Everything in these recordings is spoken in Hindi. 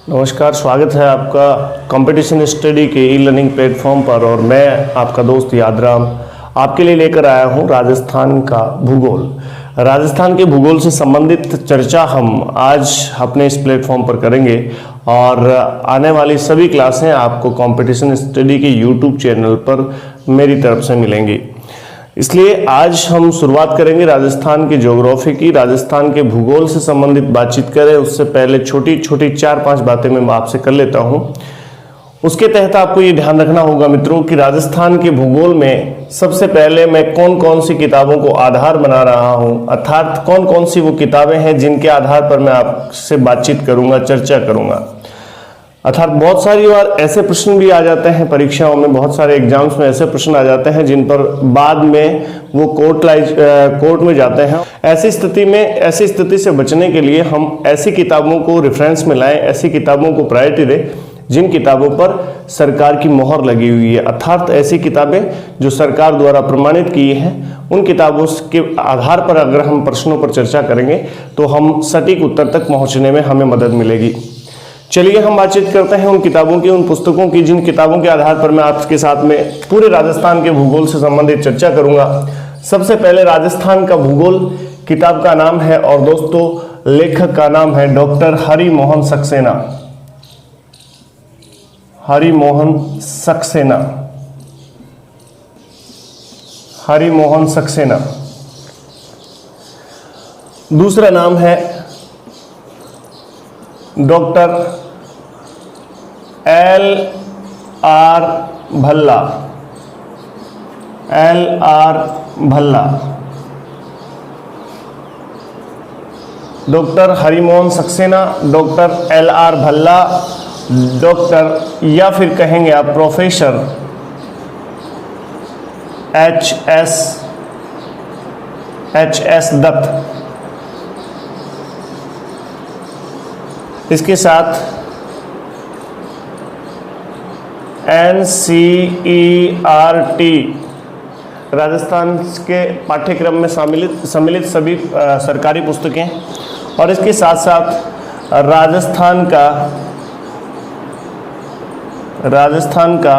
नमस्कार, स्वागत है आपका कंपटीशन स्टडी के ई लर्निंग प्लेटफॉर्म पर। और मैं आपका दोस्त यादराम आपके लिए लेकर आया हूं राजस्थान का भूगोल। राजस्थान के भूगोल से संबंधित चर्चा हम आज अपने इस प्लेटफॉर्म पर करेंगे और आने वाली सभी क्लासें आपको कंपटीशन स्टडी के यूट्यूब चैनल पर मेरी तरफ से मिलेंगी। इसलिए आज हम शुरुआत करेंगे राजस्थान की ज्योग्राफी की। राजस्थान के भूगोल से संबंधित बातचीत करें उससे पहले छोटी छोटी 4-5 बातें मैं आपसे कर लेता हूं। उसके तहत आपको ये ध्यान रखना होगा मित्रों कि राजस्थान के भूगोल में सबसे पहले मैं कौन कौन सी किताबों को आधार बना रहा हूं, अर्थात कौन कौन सी वो किताबें हैं जिनके आधार पर मैं आपसे बातचीत करूंगा, चर्चा करूंगा। अर्थात बहुत सारी बार ऐसे प्रश्न भी आ जाते हैं परीक्षाओं में, बहुत सारे एग्जाम्स में ऐसे प्रश्न आ जाते हैं जिन पर बाद में वो कोर्ट में जाते हैं। ऐसी स्थिति से बचने के लिए हम ऐसी किताबों को रेफरेंस में लाएं, ऐसी किताबों को प्रायोरिटी दें जिन किताबों पर सरकार की मोहर लगी हुई है। अर्थात ऐसी किताबें जो सरकार द्वारा प्रमाणित की हैं, उन किताबों के आधार पर अगर हम प्रश्नों पर चर्चा करेंगे तो हम सटीक उत्तर तक पहुंचने में हमें मदद मिलेगी। चलिए हम बातचीत करते हैं उन किताबों की, उन पुस्तकों की जिन किताबों के आधार पर मैं आपके साथ में पूरे राजस्थान के भूगोल से संबंधित चर्चा करूंगा। सबसे पहले राजस्थान का भूगोल किताब का नाम है और दोस्तों लेखक का नाम है डॉक्टर हरिमोहन सक्सेना। हरिमोहन सक्सेना। दूसरा नाम है doctor L.R. Bhalla. Doctor Harimohan Saxena, doctor L.R. Bhalla, doctor या फिर कहेंगे आप प्रोफेसर H.S. दत्त। इसके साथ NCERT राजस्थान के पाठ्यक्रम में सम्मिलित सभी सरकारी पुस्तकें, और इसके साथ साथ राजस्थान का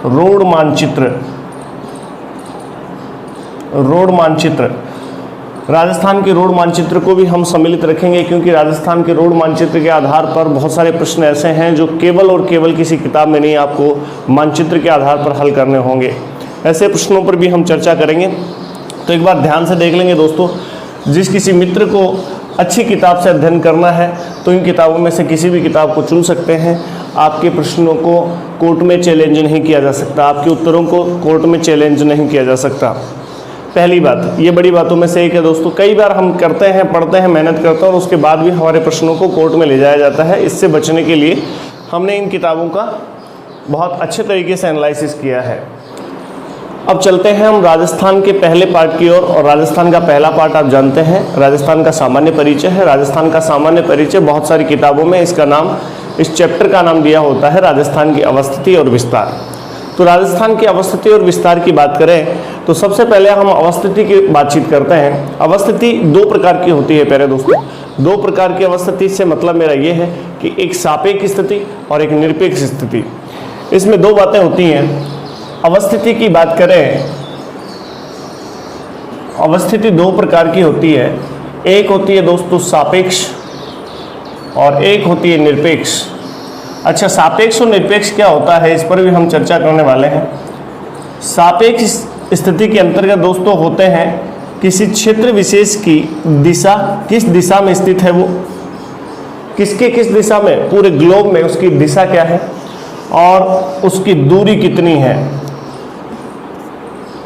रोड मानचित्र राजस्थान के रोड मानचित्र को भी हम सम्मिलित रखेंगे, क्योंकि राजस्थान के रोड मानचित्र के आधार पर बहुत सारे प्रश्न ऐसे हैं जो केवल और केवल किसी किताब में नहीं, आपको मानचित्र के आधार पर हल करने होंगे। ऐसे प्रश्नों पर भी हम चर्चा करेंगे। तो एक बार ध्यान से देख लेंगे दोस्तों, जिस किसी मित्र को अच्छी किताब से अध्ययन करना है तो इन किताबों में से किसी भी किताब को चुन सकते हैं। आपके प्रश्नों को कोर्ट में चैलेंज नहीं किया जा सकता, आपके उत्तरों को कोर्ट में चैलेंज नहीं किया जा सकता। पहली बात, ये बड़ी बातों में से एक है दोस्तों। कई बार हम करते हैं, पढ़ते हैं, मेहनत करते हैं और उसके बाद भी हमारे प्रश्नों को कोर्ट में ले जाया जाता है। इससे बचने के लिए हमने इन किताबों का बहुत अच्छे तरीके से एनालिसिस किया है। अब चलते हैं हम राजस्थान के पहले पार्ट की ओर। और राजस्थान का पहला पार्ट आप जानते हैं राजस्थान का सामान्य परिचय है। राजस्थान का सामान्य परिचय बहुत सारी किताबों में इसका नाम, इस चैप्टर का नाम दिया होता है राजस्थान की अवस्थिति और विस्तार। तो राजस्थान की अवस्थिति और विस्तार की बात करें तो सबसे पहले हम अवस्थिति की बातचीत करते हैं। अवस्थिति 2 प्रकार की होती है प्यारे दोस्तों। 2 प्रकार की अवस्थिति से मतलब मेरा ये है कि एक सापेक्ष स्थिति और एक निरपेक्ष स्थिति। इसमें 2 बातें होती हैं। अवस्थिति की बात करें, अवस्थिति 2 प्रकार की होती है। एक होती है दोस्तों सापेक्ष और एक होती है निरपेक्ष। अच्छा, सापेक्ष और निरपेक्ष क्या होता है, इस पर भी हम चर्चा करने वाले हैं। सापेक्ष स्थिति के अंतर्गत दोस्तों होते हैं किसी क्षेत्र विशेष की दिशा किस दिशा में स्थित है, वो किस दिशा में, पूरे ग्लोब में उसकी दिशा क्या है और उसकी दूरी कितनी है।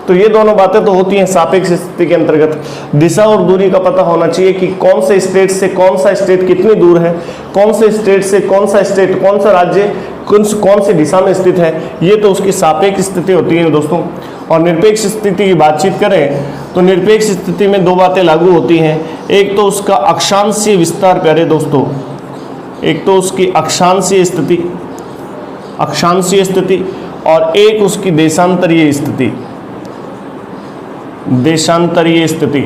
तो ये दोनों बातें तो होती हैं सापेक्ष स्थिति के अंतर्गत। दिशा और दूरी का पता होना चाहिए कि कौन से स्टेट से कौन सा स्टेट कितनी दूर है, कौन से स्टेट से कौन सा स्टेट, कौन सा राज्य कौन सी दिशा में स्थित है। ये तो उसकी सापेक्ष स्थिति होती है दोस्तों। और निरपेक्ष स्थिति की बातचीत करें तो निरपेक्ष स्थिति में 2 बातें लागू होती हैं। एक तो उसका अक्षांशीय विस्तार प्यारे दोस्तों, एक तो उसकी अक्षांशीय स्थिति और एक उसकी देशांतरीय स्थिति।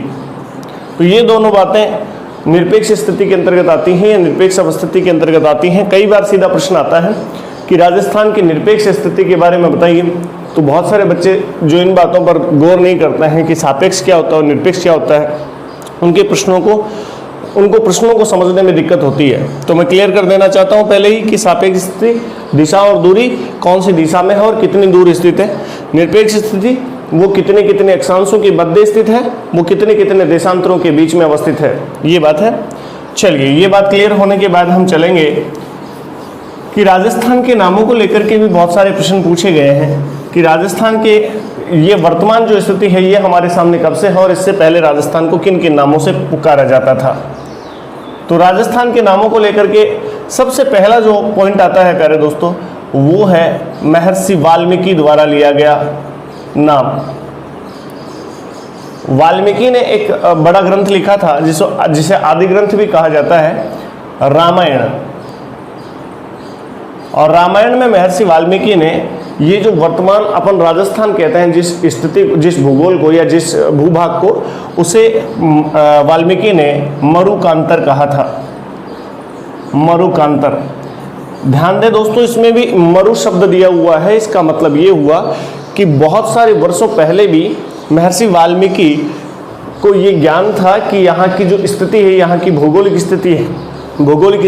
तो ये दोनों बातें निरपेक्ष स्थिति के अंतर्गत आती हैं या निरपेक्ष अवस्थिति के अंतर्गत आती हैं? कई बार सीधा प्रश्न आता है कि राजस्थान की निरपेक्ष स्थिति के बारे में बताइए। तो बहुत सारे बच्चे जो इन बातों पर गौर नहीं करते हैं कि सापेक्ष क्या होता है और निरपेक्ष क्या होता है, उनको प्रश्नों को समझने में दिक्कत होती है। तो मैं क्लियर कर देना चाहता हूं पहले ही कि सापेक्ष स्थिति दिशा और दूरी कौन सी दिशा में है और कितनी दूर स्थित है। निरपेक्ष स्थिति वो कितने कितने अक्षांशों के मध्य स्थित है, वो कितने कितने देशांतरों के बीच में अवस्थित है, ये बात है। चलिए, ये बात क्लियर होने के बाद हम चलेंगे कि राजस्थान के नामों को लेकर के भी बहुत सारे प्रश्न पूछे गए हैं कि राजस्थान के ये वर्तमान जो स्थिति है ये हमारे सामने कब से है और इससे पहले राजस्थान को किन किन नामों से पुकारा जाता था। तो राजस्थान के नामों को लेकर के सबसे पहला जो पॉइंट आता है प्यारे दोस्तों, वो है महर्षि वाल्मीकि द्वारा लिया गया नाम। वाल्मीकि ने एक बड़ा ग्रंथ लिखा था जिसे आदि ग्रंथ भी कहा जाता है, रामायण। और रामायण में महर्षि वाल्मीकि ने ये जो वर्तमान अपन राजस्थान कहते हैं जिस स्थिति, जिस भूगोल को या जिस भूभाग को, उसे वाल्मीकि ने मरुकांतर कहा था। मरुकांतर, ध्यान दें दोस्तों, इसमें भी मरु शब्द दिया हुआ है। इसका मतलब ये हुआ कि बहुत सारे वर्षों पहले भी महर्षि वाल्मीकि को ये ज्ञान था कि यहाँ की जो स्थिति है, यहाँ की भौगोलिक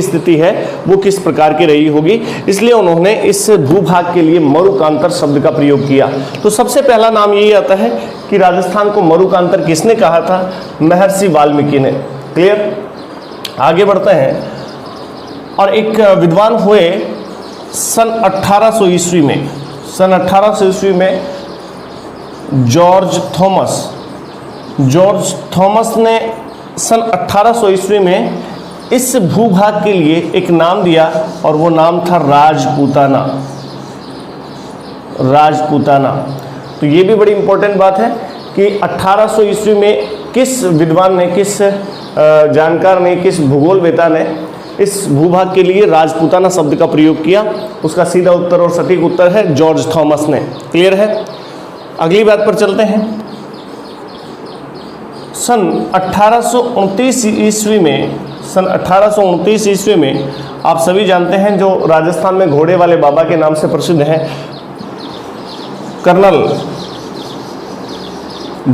स्थिति है वो किस प्रकार की रही होगी, इसलिए उन्होंने इस भूभाग के लिए मरुकांतर शब्द का प्रयोग किया। तो सबसे पहला नाम यही आता है कि राजस्थान को मरुकांतर किसने कहा था? महर्षि वाल्मीकि ने। क्लियर, आगे बढ़ते हैं। और एक विद्वान हुए सन 1800 ईस्वी में, सन 1800 ईस्वी में जॉर्ज थॉमस ने सन 1800 ईस्वी में इस भूभाग के लिए एक नाम दिया और वो नाम था राजपूताना। तो ये भी बड़ी इंपॉर्टेंट बात है कि 1800 ईस्वी में किस विद्वान ने, किस जानकार ने, किस भूगोलवेता ने इस भूभाग के लिए राजपूताना शब्द का प्रयोग किया। उसका सीधा उत्तर और सटीक उत्तर है जॉर्ज थॉमस ने। क्लियर है, अगली बात पर चलते हैं। सन 1829 ईस्वी में आप सभी जानते हैं, जो राजस्थान में घोड़े वाले बाबा के नाम से प्रसिद्ध हैं, कर्नल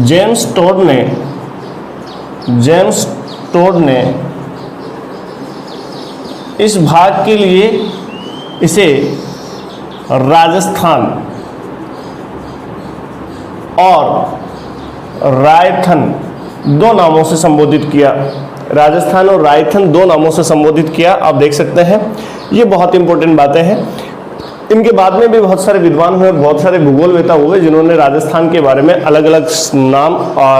जेम्स टोड ने इस भाग के लिए इसे राजस्थान और रायथन दो नामों से संबोधित किया। राजस्थान और रायथन दो नामों से संबोधित किया, आप देख सकते हैं। ये बहुत इंपॉर्टेंट बातें हैं। इनके बाद में भी बहुत सारे विद्वान हुए, बहुत सारे भूगोलवेता हुए जिन्होंने राजस्थान के बारे में अलग अलग नाम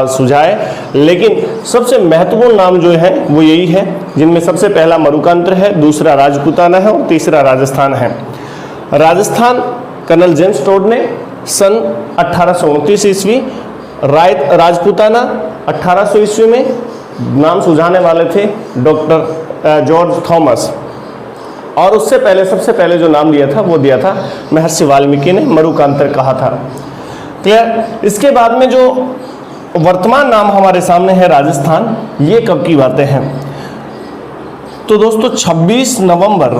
सुझाए, लेकिन सबसे महत्वपूर्ण नाम जो है वो यही है, जिनमें सबसे पहला मरुकांतर है, दूसरा राजपूताना है और तीसरा राजस्थान है। राजस्थान कर्नल जेम्स टोड ने सन 1829 ईस्वी, राजपूताना 1800 ईस्वी में नाम सुझाने वाले थे डॉक्टर जॉर्ज थॉमस। और उससे पहले, सबसे पहले जो नाम दिया था वो दिया था महर्षि वाल्मीकि ने, मरुकांतर कहा था। क्लियर। इसके बाद में जो वर्तमान नाम हमारे सामने है राजस्थान, ये कब की बातें हैं? तो दोस्तों 26 नवंबर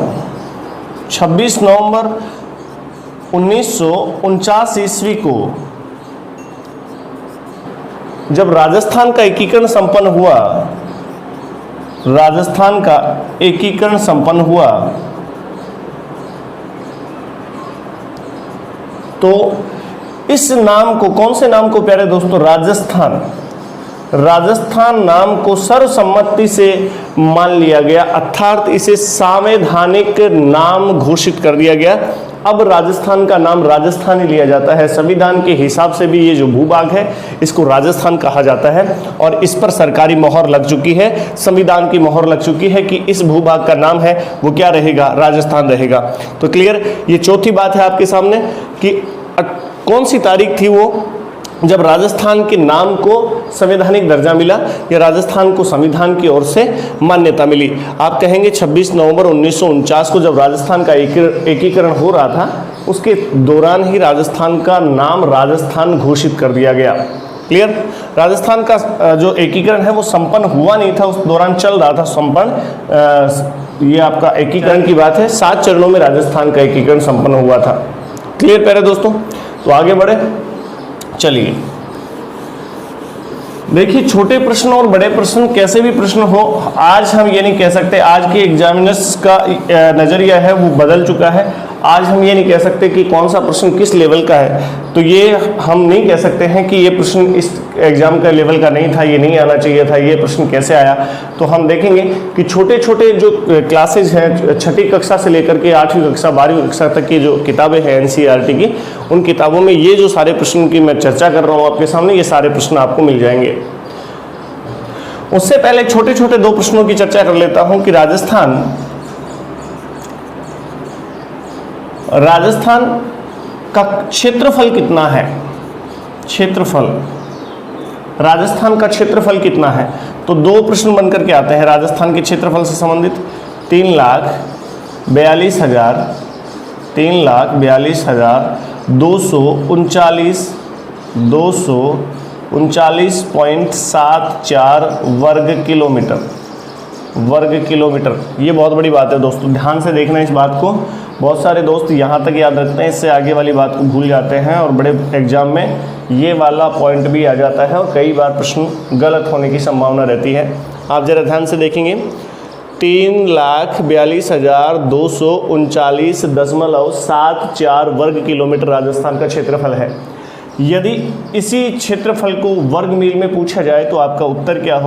1949 ईस्वी को जब राजस्थान का एकीकरण संपन्न हुआ, तो इस नाम को, कौन से नाम को प्यारे दोस्तों? राजस्थान नाम को सर्वसम्मति से मान लिया गया, अर्थात इसे संवैधानिक नाम घोषित कर दिया गया। अब राजस्थान का नाम राजस्थान ही लिया जाता है। संविधान के हिसाब से भी ये जो भूभाग है इसको राजस्थान कहा जाता है और इस पर सरकारी मोहर लग चुकी है, संविधान की मोहर लग चुकी है कि इस भूभाग का नाम है वो क्या रहेगा? राजस्थान रहेगा। तो क्लियर, ये चौथी बात है आपके सामने कि कौन सी तारीख थी वो जब राजस्थान के नाम को संवैधानिक दर्जा मिला या राजस्थान को संविधान की ओर से मान्यता मिली। आप कहेंगे 26 नवंबर 1949 को जब राजस्थान का एकीकरण हो रहा था, उसके दौरान ही राजस्थान का नाम राजस्थान घोषित कर दिया गया। क्लियर। राजस्थान का जो एकीकरण है वो संपन्न हुआ नहीं था, उस दौरान चल रहा था संपन्न। ये आपका एकीकरण की बात है, 7 चरणों में राजस्थान का एकीकरण संपन्न हुआ था। क्लियर प्यारे दोस्तों, तो आगे बढ़े चलिए। देखिए छोटे प्रश्न और बड़े प्रश्न कैसे भी प्रश्न हो, आज हम ये नहीं कह सकते, आज के एग्जामिनर्स का नजरिया है वो बदल चुका है। आज हम ये नहीं कह सकते कि कौन सा प्रश्न किस लेवल का है, तो ये हम नहीं कह सकते हैं कि ये प्रश्न इस एग्जाम का लेवल का नहीं था, ये नहीं आना चाहिए था, ये प्रश्न कैसे आया। तो हम देखेंगे कि छोटे छोटे जो क्लासेज हैं, छठी कक्षा से लेकर के 8वीं कक्षा 12वीं कक्षा तक की जो किताबें हैं एनसीईआरटी की, उन किताबों में ये जो सारे प्रश्न की मैं चर्चा कर रहा हूँ आपके सामने, ये सारे प्रश्न आपको मिल जाएंगे। उससे पहले छोटे छोटे 2 प्रश्नों की चर्चा कर लेता हूं कि राजस्थान का क्षेत्रफल कितना है। क्षेत्रफल, राजस्थान का क्षेत्रफल कितना है, तो 2 प्रश्न बनकर के आते हैं राजस्थान के क्षेत्रफल से संबंधित। 3,42,239.74 वर्ग किलोमीटर। ये बहुत बड़ी बात है दोस्तों, ध्यान से देखना इस बात को। बहुत सारे दोस्त यहाँ तक याद रखते हैं, इससे आगे वाली बात को भूल जाते हैं और बड़े एग्जाम में ये वाला पॉइंट भी आ जाता है और कई बार प्रश्न गलत होने की संभावना रहती है। आप जरा ध्यान से देखेंगे, 3,42,239.74 वर्ग किलोमीटर राजस्थान का क्षेत्रफल है। यदि इसी क्षेत्रफल को वर्ग मील में पूछा जाए तो आपका उत्तर क्या हो?